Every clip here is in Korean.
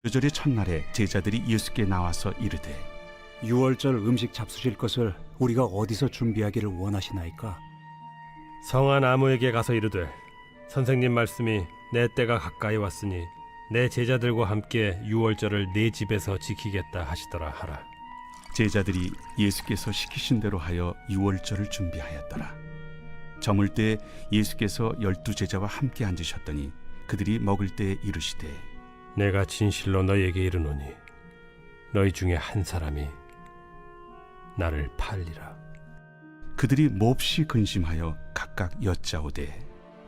유절의 첫날에 제자들이 예수께 나와서 이르되 유월절 음식 잡수실 것을 우리가 어디서 준비하기를 원하시나이까? 성한 아무에게 가서 이르되 선생님 말씀이 내 때가 가까이 왔으니 내 제자들과 함께 유월절을 내 집에서 지키겠다 하시더라 하라. 제자들이 예수께서 시키신 대로 하여 유월절을 준비하였더라. 저물 때 예수께서 12 제자와 함께 앉으셨더니 그들이 먹을 때 이르시되 내가 진실로 너희에게 이르노니 너희 중에 한 사람이 나를 팔리라. 그들이 몹시 근심하여 각각 여짜오되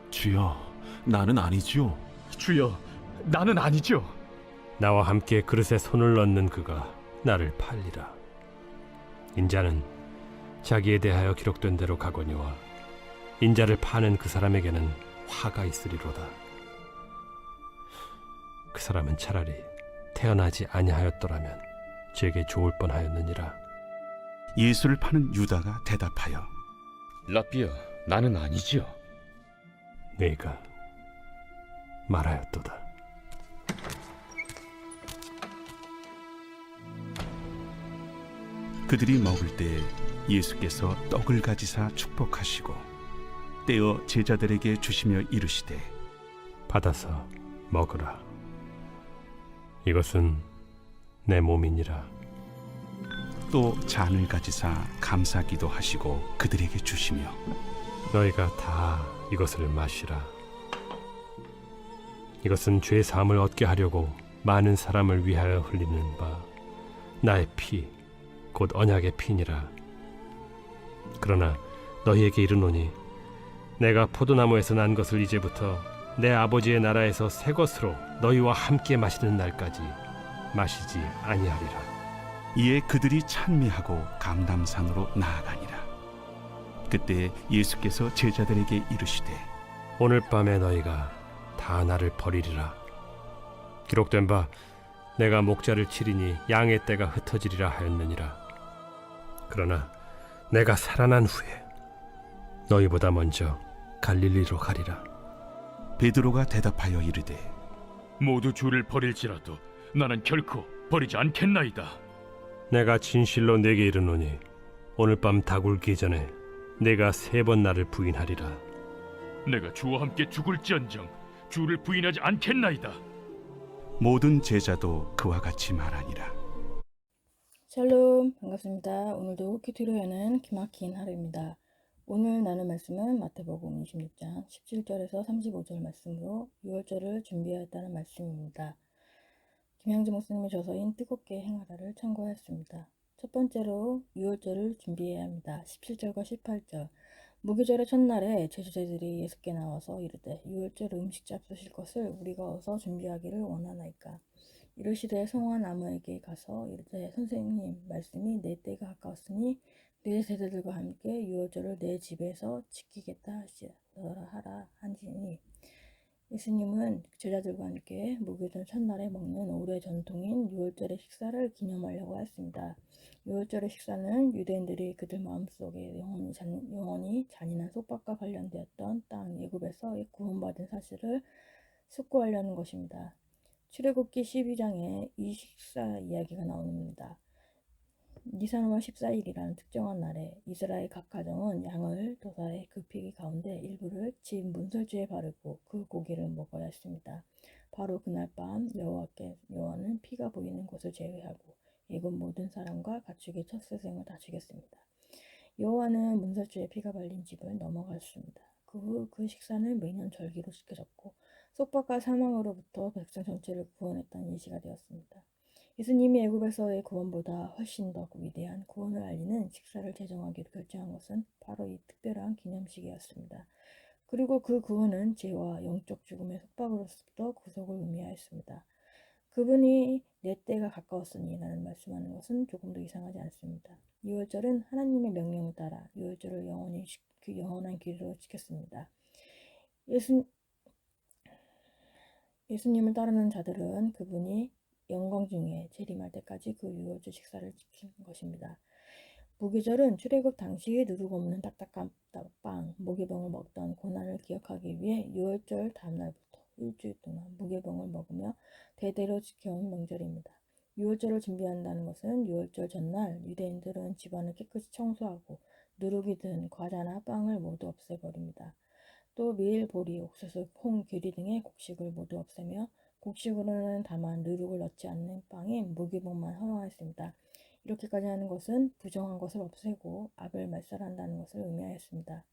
주여, 나는 아니지요. 주여, 나는 아니죠. 나와 함께 그릇에 손을 넣는 그가 나를 팔리라. 인자는 자기에 대하여 기록된 대로 가거니와 인자를 파는 그 사람에게는 화가 있으리로다. 그 사람은 차라리 태어나지 아니하였더라면 제게 좋을 뻔하였느니라. 예수를 파는 유다가 대답하여 라비야, 나는 아니지요. 네가 말하였도다. 그들이 먹을 때 예수께서 떡을 가지사 축복하시고 떼어 제자들에게 주시며 이르시되 받아서 먹으라. 이것은 내 몸이니라. 또 잔을 가지사 감사기도 하시고 그들에게 주시며 너희가 다 이것을 마시라. 이것은 죄 사함을 얻게 하려고 많은 사람을 위하여 흘리는 바 나의 피 곧 언약의 피니라. 그러나 너희에게 이르노니 내가 포도나무에서 난 것을 이제부터 내 아버지의 나라에서 새 것으로 너희와 함께 마시는 날까지 마시지 아니하리라. 이에 그들이 찬미하고 감람산으로 나아가니라. 그때 예수께서 제자들에게 이르시되 오늘 밤에 너희가 다 나를 버리리라. 기록된 바 내가 목자를 치리니 양의 떼가 흩어지리라 하였느니라. 그러나 내가 살아난 후에 너희보다 먼저 갈릴리로 가리라. 베드로가 대답하여 이르되 모두 주를 버릴지라도 나는 결코 버리지 않겠나이다. 내가 진실로 네게 이르노니 오늘 밤 다굴기 전에 내가 3번 나를 부인하리라. 내가 주와 함께 죽을지언정 주를 부인하지 않겠나이다. 모든 제자도 그와 같이 말하니라. 샬롬, 반갑습니다. 오늘도 큐티로 여는 기막힌 하루입니다. 오늘 나눌 말씀은 마태복음 26장 17절에서 35절 말씀으로 유월절을 준비하였다는 말씀입니다. 김양지 목사님의 저서인 뜨겁게 행하다를 참고하였습니다. 첫 번째로 유월절을 준비해야 합니다. 17절과 18절. 무교절의 첫날에 제자들이 예수께 나와서 이르되 유월절 음식 잡수실 것을 우리가 어서 준비하기를 원하나이까. 이르시되 성한 아무에게 가서 이르되 선생님 말씀이 내 때가 가까웠으니 내 제자들과 함께 유월절을 내 집에서 지키겠다 하라 하시니 예수님은 제자들과 함께 무교절 첫날에 먹는 오래 전통인 유월절의 식사를 기념하려고 했습니다. 유월절의 식사는 유대인들이 그들 마음속에 영원히 잔인한 속박과 관련되었던 땅 애굽에서 구원받은 사실을 숙고하려는 것입니다. 출애굽기 12장에 이 식사 이야기가 나옵니다. 니산월 14일이라는 특정한 날에 이스라엘 각 가정은 양을 도사에 그 피기 가운데 일부를 집 문설주에 바르고 그 고기를 먹어야 했습니다. 바로 그날 밤 여호와는 피가 보이는 곳을 제외하고 애굽 모든 사람과 가축의 첫 세생을 다 죽였습니다. 여호와는 문설주에 피가 발린 집을 넘어갔습니다. 그 후 그 식사는 매년 절기로 지켜졌고 속박과 사망으로부터 백성 전체를 구원했다는 예시가 되었습니다. 예수님이 애굽에서의 구원보다 훨씬 더 위대한 구원을 알리는 식사를 제정하기로 결정한 것은 바로 이 특별한 기념식이었습니다. 그리고 그 구원은 죄와 영적 죽음의 속박으로부터 구속을 의미하였습니다. 그분이 내 때가 가까웠으니 라는 말씀하는 것은 조금도 이상하지 않습니다. 유월절은 하나님의 명령을 따라 유월절을 영원한 길로 지켰습니다. 예수님을 따르는 자들은 그분이 영광 중에 재림할 때까지 그 유월절 식사를 지키는 것입니다. 무교절은 출애굽 당시 누룩 없는 딱딱한 빵, 모기병을 먹던 고난을 기억하기 위해 유월절 다음날부터 일주일 동안 무교병을 먹으며 대대로 지켜온 명절입니다. 유월절을 준비한다는 것은 유월절 전날 유대인들은 집안을 깨끗이 청소하고 누룩이 든 과자나 빵을 모두 없애버립니다. 또 밀, 보리, 옥수수, 콩, 귀리 등의 곡식을 모두 없애며 곡식으로는 다만 누룩을 넣지 않는 빵에 무교병만 허용하였습니다. 이렇게까지 하는 것은 부정한 것을 없애고 악을 말살한다는 것을 의미하였습니다.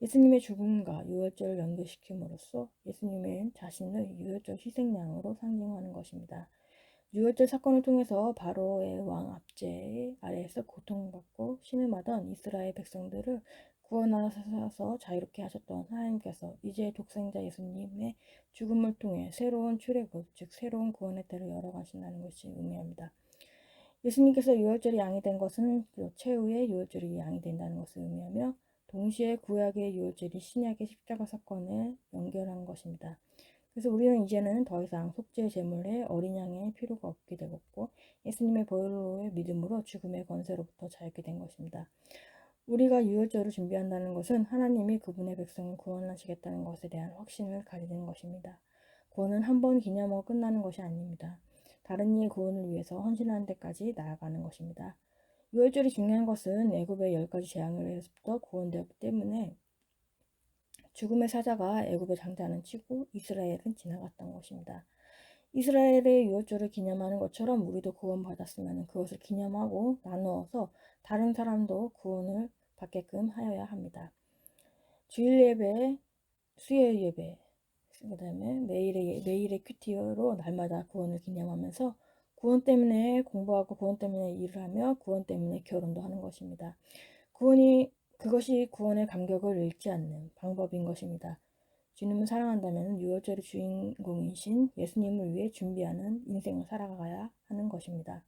예수님의 죽음과 유월절을 연결시킴으로써 예수님은 자신을 유월절 희생양으로 상징하는 것입니다. 유월절 사건을 통해서 바로의 왕 압제 아래에서 고통받고 신음하던 이스라엘 백성들을 구원하셔서 자유롭게 하셨던 하나님께서 이제 독생자 예수님의 죽음을 통해 새로운 출애굽, 즉 새로운 구원의 때를 열어가신다는 것이 의미합니다. 예수님께서 유월절이 양이 된 것은 최후의 유월절이 양이 된다는 것을 의미하며 동시에 구약의 유월절이 신약의 십자가 사건에 연결한 것입니다. 그래서 우리는 이제는 더 이상 속죄 제물에 어린 양의 필요가 없게 되었고 예수님의 보혈로의 믿음으로 죽음의 권세로부터 자유케 된 것입니다. 우리가 유월절을 준비한다는 것은 하나님이 그분의 백성을 구원하시겠다는 것에 대한 확신을 가지는 것입니다. 구원은 한 번 기념하고 끝나는 것이 아닙니다. 다른 이의 구원을 위해서 헌신하는 데까지 나아가는 것입니다. 유월절이 중요한 것은 애굽의 10가지 재앙에서부터 구원되었기 때문에 죽음의 사자가 애굽의 장자는 치고 이스라엘은 지나갔던 것입니다. 이스라엘의 유월절을 기념하는 것처럼 우리도 구원받았으면 그것을 기념하고 나누어서 다른 사람도 구원을 받게끔 하여야 합니다. 주일 예배, 수요일 예배, 그 다음에 매일의 큐티로 날마다 구원을 기념하면서 구원 때문에 공부하고 구원 때문에 일을 하며 구원 때문에 결혼도 하는 것입니다. 그것이 구원의 감격을 잃지 않는 방법인 것입니다. 주님을 사랑한다면 유월절의 주인공이신 예수님을 위해 준비하는 인생을 살아가야 하는 것입니다.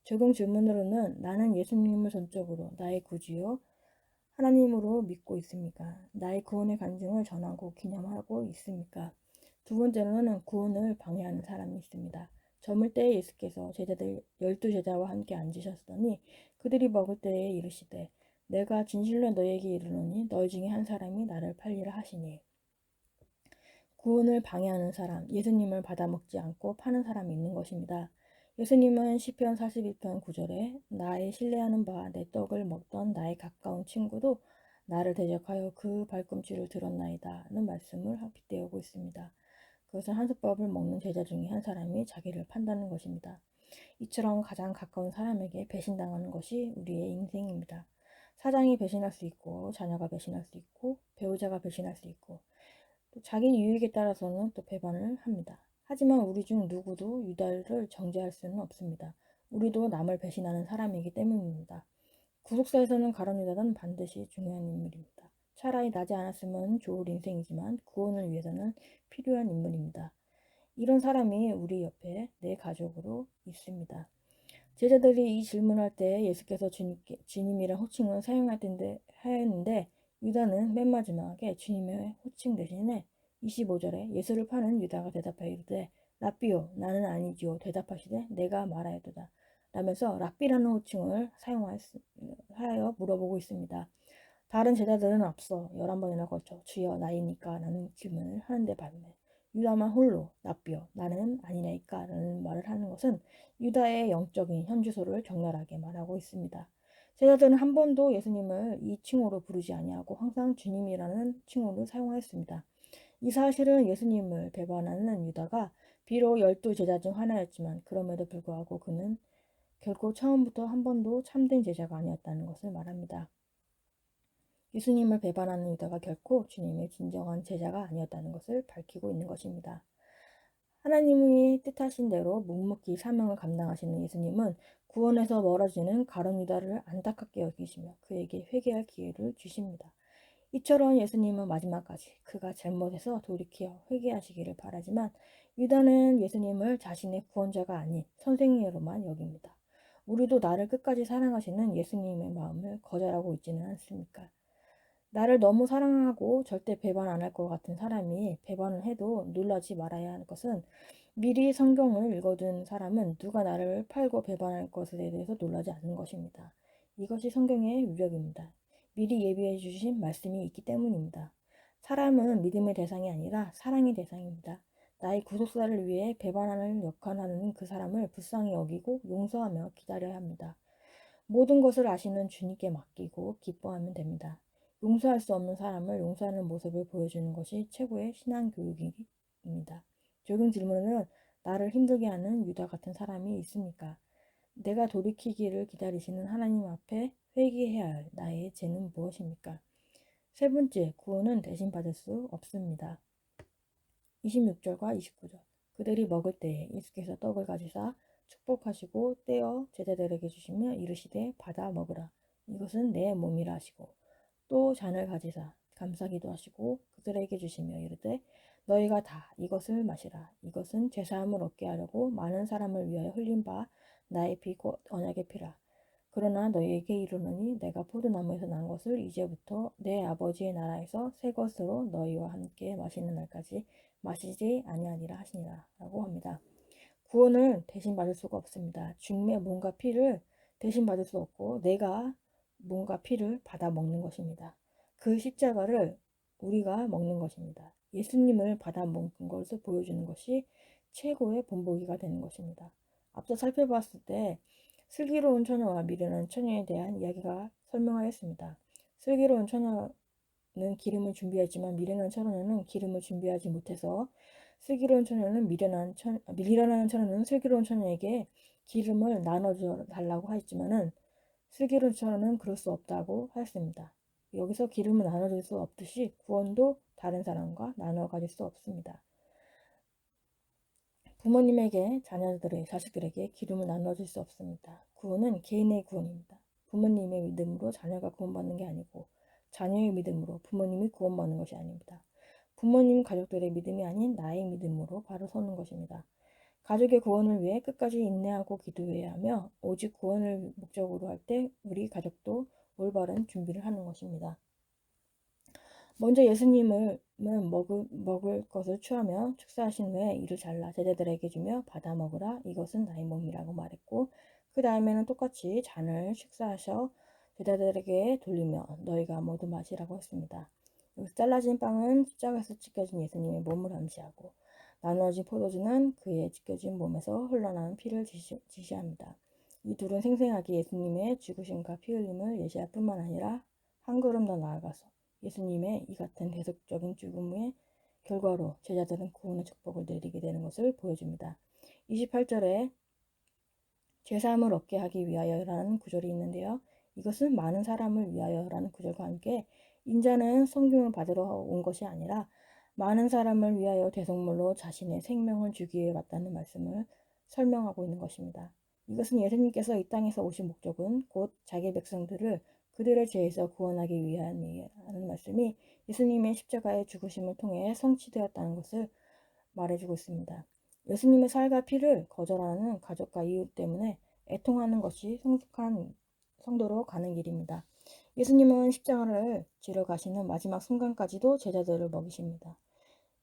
적용 질문으로는 나는 예수님을 전적으로 나의 구주요 하나님으로 믿고 있습니까? 나의 구원의 간증을 전하고 기념하고 있습니까? 두 번째로는 구원을 방해하는 사람이 있습니다. 저물 때에 예수께서 제자들 12제자와 함께 앉으셨더니 그들이 먹을 때에 이르시되 내가 진실로 너희에게 이르노니 너희 중에 한 사람이 나를 팔리라 하시니 구원을 방해하는 사람, 예수님을 받아먹지 않고 파는 사람이 있는 것입니다. 예수님은 시편 41편 9절에 나의 신뢰하는 바 내 떡을 먹던 나의 가까운 친구도 나를 대적하여 그 발꿈치를 들었나이다 는 말씀을 빗대우고 있습니다. 그것은 한솥밥을 먹는 제자 중에 한 사람이 자기를 판다는 것입니다. 이처럼 가장 가까운 사람에게 배신당하는 것이 우리의 인생입니다. 사장이 배신할 수 있고 자녀가 배신할 수 있고 배우자가 배신할 수 있고 또 자기 유익에 따라서는 또 배반을 합니다. 하지만 우리 중 누구도 유다를 정죄할 수는 없습니다. 우리도 남을 배신하는 사람이기 때문입니다. 구속사에서는 가룟 유다는 반드시 중요한 인물입니다. 차라리 나지 않았으면 좋을 인생이지만 구원을 위해서는 필요한 인물입니다. 이런 사람이 우리 옆에 내 가족으로 있습니다. 제자들이 이 질문할 때 예수께서 주님이란 호칭을 하였는데 유다는 맨 마지막에 주님의 호칭 대신에 25절에 예수를 파는 유다가 대답하여 이르되 랍비요 나는 아니지요 대답하시되 내가 말하였도다 라면서 랍비라는 호칭을 사용하여 물어보고 있습니다. 다른 제자들은 앞서 11번이나 걸쳐 주여 나이니까 라는 질문을 하는데 반면 유다만 홀로 랍비요 나는 아니나이까 라는 말을 하는 것은 유다의 영적인 현주소를 적나라하게 말하고 있습니다. 제자들은 한 번도 예수님을 이 칭호로 부르지 아니하고 항상 주님이라는 칭호를 사용하였습니다. 이 사실은 예수님을 배반하는 유다가 비록 12제자 중 하나였지만 그럼에도 불구하고 그는 결코 처음부터 한 번도 참된 제자가 아니었다는 것을 말합니다. 예수님을 배반하는 유다가 결코 주님의 진정한 제자가 아니었다는 것을 밝히고 있는 것입니다. 하나님이 뜻하신 대로 묵묵히 사명을 감당하시는 예수님은 구원에서 멀어지는 가룟 유다를 안타깝게 여기시며 그에게 회개할 기회를 주십니다. 이처럼 예수님은 마지막까지 그가 잘못해서 돌이켜 회개하시기를 바라지만 유다는 예수님을 자신의 구원자가 아닌 선생님으로만 여깁니다. 우리도 나를 끝까지 사랑하시는 예수님의 마음을 거절하고 있지는 않습니까? 나를 너무 사랑하고 절대 배반 안 할 것 같은 사람이 배반을 해도 놀라지 말아야 할 것은 미리 성경을 읽어둔 사람은 누가 나를 팔고 배반할 것에 대해서 놀라지 않는 것입니다. 이것이 성경의 위력입니다. 미리 예비해 주신 말씀이 있기 때문입니다. 사람은 믿음의 대상이 아니라 사랑의 대상입니다. 나의 구속사를 위해 배반하는 역할하는 그 사람을 불쌍히 여기고 용서하며 기다려야 합니다. 모든 것을 아시는 주님께 맡기고 기뻐하면 됩니다. 용서할 수 없는 사람을 용서하는 모습을 보여주는 것이 최고의 신앙 교육입니다. 적용 질문은 나를 힘들게 하는 유다 같은 사람이 있습니까? 내가 돌이키기를 기다리시는 하나님 앞에 회개해야 할 나의 죄는 무엇입니까? 세 번째, 구원은 대신 받을 수 없습니다. 26절과 29절. 그들이 먹을 때에 예수께서 떡을 가지사 축복하시고 떼어 제자들에게 주시며 이르시되 받아 먹으라. 이것은 내 몸이라 하시고 또 잔을 가지사 감사기도 하시고 그들에게 주시며 이르되 너희가 다 이것을 마시라. 이것은 죄사함을 얻게 하려고 많은 사람을 위하여 흘린 바 나의 피 곧 언약의 피라. 그러나 너희에게 이르노니 내가 포도나무에서 난 것을 이제부터 내 아버지의 나라에서 새 것으로 너희와 함께 마시는 날까지 마시지 아니하니라 하시니라 라고 합니다. 구원을 대신 받을 수가 없습니다. 주님의 몸과 피를 대신 받을 수 없고 내가 몸과 피를 받아 먹는 것입니다. 그 십자가를 우리가 먹는 것입니다. 예수님을 받아 먹는 것을 보여주는 것이 최고의 본보기가 되는 것입니다. 앞서 살펴봤을 때 슬기로운 처녀와 미련한 처녀에 대한 이야기가 설명하였습니다. 슬기로운 처녀는 기름을 준비했지만 미련한 처녀는 기름을 준비하지 못해서 슬기로운 처녀는 미련한 처녀는 슬기로운 처녀에게 기름을 나눠줘 달라고 하였지만은 슬기로운 처녀는 그럴 수 없다고 하였습니다. 여기서 기름을 나눠줄 수 없듯이 구원도 다른 사람과 나눠 가질 수 없습니다. 부모님에게 자식들에게 기름을 나눠줄 수 없습니다. 구원은 개인의 구원입니다. 부모님의 믿음으로 자녀가 구원받는 게 아니고 자녀의 믿음으로 부모님이 구원받는 것이 아닙니다. 부모님 가족들의 믿음이 아닌 나의 믿음으로 바로 서는 것입니다. 가족의 구원을 위해 끝까지 인내하고 기도해야 하며 오직 구원을 목적으로 할 때 우리 가족도 올바른 준비를 하는 것입니다. 먼저 예수님은 먹을 것을 취하며 축사하신 후에 이를 잘라 제자들에게 주며 받아 먹으라. 이것은 나의 몸이라고 말했고 그 다음에는 똑같이 잔을 축사하셔 제자들에게 돌리며 너희가 모두 마시라고 했습니다. 여기서 잘라진 빵은 십자가에서 찢겨진 예수님의 몸을 암시하고 나누어진 포도주는 그의 찢겨진 몸에서 흘러나온 피를 지시합니다. 이 둘은 생생하게 예수님의 죽으심과 피 흘림을 예시할 뿐만 아니라 한 걸음 더 나아가서 예수님의 이 같은 대속적인 죽음의 결과로 제자들은 구원의 축복을 누리게 되는 것을 보여줍니다. 28절에 죄사함을 얻게 하기 위하여라는 구절이 있는데요. 이것은 많은 사람을 위하여라는 구절과 함께 인자는 성경을 받으러 온 것이 아니라 많은 사람을 위하여 대속물로 자신의 생명을 주기 위해 왔다는 말씀을 설명하고 있는 것입니다. 이것은 예수님께서 이 땅에서 오신 목적은 곧 자기 백성들을 그들의 죄에서 구원하기 위함이라는 말씀이 예수님의 십자가의 죽으심을 통해 성취되었다는 것을 말해주고 있습니다. 예수님의 살과 피를 거절하는 가족과 이웃 때문에 애통하는 것이 성숙한 성도로 가는 길입니다. 예수님은 십자가를 지러 가시는 마지막 순간까지도 제자들을 먹이십니다.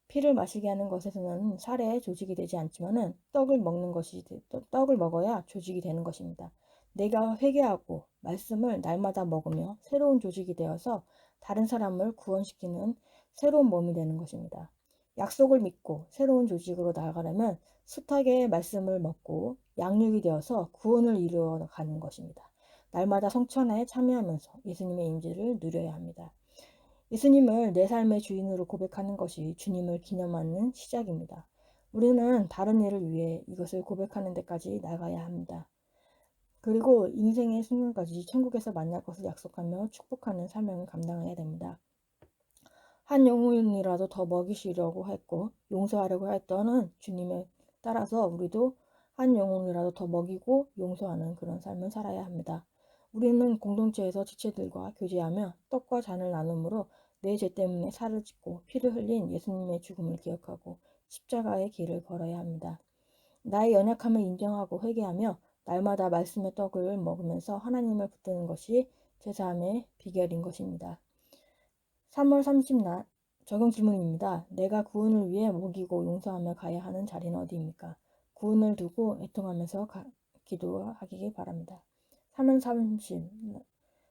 피를 마시게 하는 것에서는 살에 조직이 되지 않지만은 떡을 먹어야 조직이 되는 것입니다. 내가 회개하고 말씀을 날마다 먹으며 새로운 조직이 되어서 다른 사람을 구원시키는 새로운 몸이 되는 것입니다. 약속을 믿고 새로운 조직으로 나아가려면 숱하게 말씀을 먹고 양육이 되어서 구원을 이루어 가는 것입니다. 날마다 성찬에 참여하면서 예수님의 임재를 누려야 합니다. 예수님을 내 삶의 주인으로 고백하는 것이 주님을 기념하는 시작입니다. 우리는 다른 일을 위해 이것을 고백하는 데까지 나가야 합니다. 그리고 인생의 순간까지 천국에서 만날 것을 약속하며 축복하는 사명을 감당해야 됩니다. 한 영혼이라도 더 먹이시려고 했고 용서하려고 했던 주님에 따라서 우리도 한 영혼이라도 더 먹이고 용서하는 그런 삶을 살아야 합니다. 우리는 공동체에서 지체들과 교제하며 떡과 잔을 나눔으로 내 죄 때문에 살을 찢고 피를 흘린 예수님의 죽음을 기억하고 십자가의 길을 걸어야 합니다. 나의 연약함을 인정하고 회개하며 날마다 말씀의 떡을 먹으면서 하나님을 붙드는 것이 제사함의 비결인 것입니다. 3월 30날 적용 질문입니다. 내가 구원을 위해 먹이고 용서하며 가야 하는 자리는 어디입니까? 구원을 두고 애통하면서 기도하기 바랍니다. 3월 30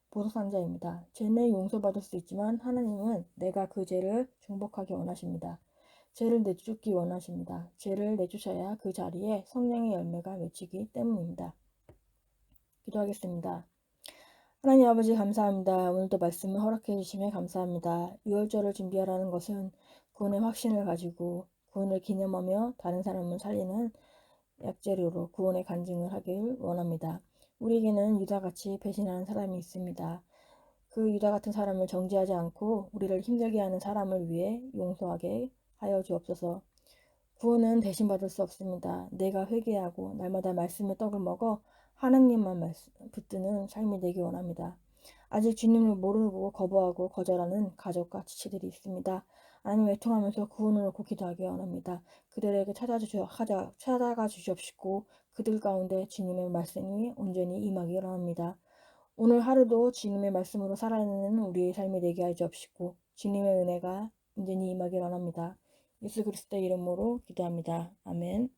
보석상자입니다. 죄는 용서받을 수 있지만 하나님은 내가 그 죄를 중복하기 원하십니다. 죄를 내쫓기 원하십니다. 죄를 내쫓아야 그 자리에 성령의 열매가 맺히기 때문입니다. 기도하겠습니다. 하나님 아버지 감사합니다. 오늘도 말씀을 허락해 주심에 감사합니다. 유월절을 준비하라는 것은 구원의 확신을 가지고 구원을 기념하며 다른 사람을 살리는 약재료로 구원의 간증을 하길 원합니다. 우리에게는 유다같이 배신하는 사람이 있습니다. 그 유다 같은 사람을 정죄하지 않고 우리를 힘들게 하는 사람을 위해 용서하게 하여 주옵소서. 구원은 대신받을 수 없습니다. 내가 회개하고 날마다 말씀의 떡을 먹어 하나님만 붙드는 삶이 되기 원합니다. 아직 주님을 모르고 거부하고 거절하는 가족과 지체들이 있습니다. 하나님 외통하면서 구원을 놓고 기도하기 원합니다. 그들에게 찾아가 주시옵시고 그들 가운데 주님의 말씀이 온전히 임하기 원합니다. 오늘 하루도 주님의 말씀으로 살아내는 우리의 삶이 되게 하여 주옵시고 주님의 은혜가 온전히 임하기 원합니다. 예수 그리스도의 이름으로 기도합니다. 아멘.